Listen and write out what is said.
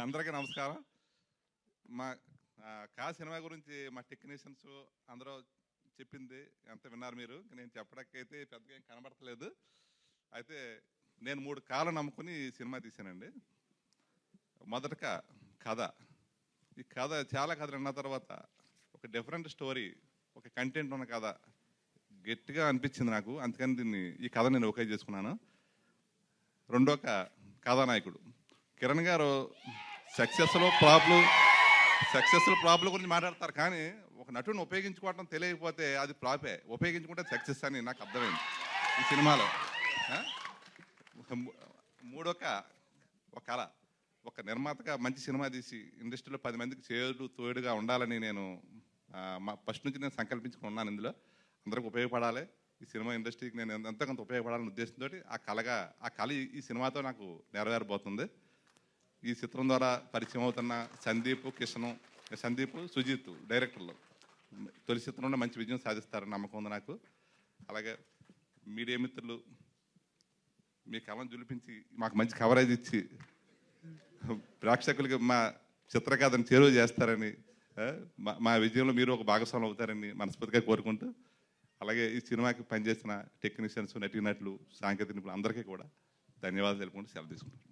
అందరికీ నమస్కారం. మా కా సినిమా గురించి మా టెక్నీషియన్స్ అందరూ చెప్పింది ఎంత విన్నారు మీరు. నేను చెప్పడానికైతే పెద్దగా ఏం కనబడతలేదు. అయితే నేను 3 కాలు నమ్ముకుని ఈ సినిమా తీశానండి. మొదటగా కథ. ఈ కథ చాలా కథలు విన్న తర్వాత ఒక డిఫరెంట్ స్టోరీ, ఒక కంటెంట్ ఉన్న కథ గట్టిగా అనిపించింది నాకు. అందుకని ఈ కథ నేను ఓకే చేసుకున్నాను. రెండో కథానాయకుడు కిరణ్ గారు సక్సెస్లో ఫ్లాప్ల గురించి మాట్లాడతారు, కానీ ఒక నటుని ఉపయోగించుకోవటం తెలియకపోతే అది ఫ్లాపే, ఉపయోగించుకుంటే సక్సెస్ అని నాకు అర్థమైంది ఈ సినిమాలో. మూడో ఒక కళ, ఒక నిర్మాతగా మంచి సినిమా తీసి ఇండస్ట్రీలో 10 మందికి తోడుగా ఉండాలని నేను ఫస్ట్ నుంచి నేను సంకల్పించుకుని ఉన్నాను. ఇందులో అందరికి ఉపయోగపడాలి, ఈ సినిమా ఇండస్ట్రీకి నేను ఎంతకంత ఉపయోగపడాలనే ఉద్దేశంతో ఆ కళ ఈ సినిమాతో నాకు నెరవేరబోతుంది. ఈ చిత్రం ద్వారా పరిచయం అవుతున్న సందీప్ సుజిత్ డైరెక్టర్లు తొలి చిత్రంలో మంచి విజయం సాధిస్తారని నమ్మకం ఉంది నాకు. అలాగే మీడియా మిత్రులు మీ కళను జులిపించి మాకు మంచి కవరేజ్ ఇచ్చి ప్రేక్షకులకి మా చిత్రకథను చేరువ చేస్తారని, మా విజయంలో మీరు ఒక భాగస్వాములు అవుతారని మనస్ఫూర్తిగా కోరుకుంటూ, అలాగే ఈ సినిమాకి పనిచేసిన టెక్నీషియన్స్, నటీనటులు, సాంకేతిక నిపుణులు అందరికీ కూడా ధన్యవాదాలు తెలుపుకుంటూ సెలవు తీసుకుంటాను.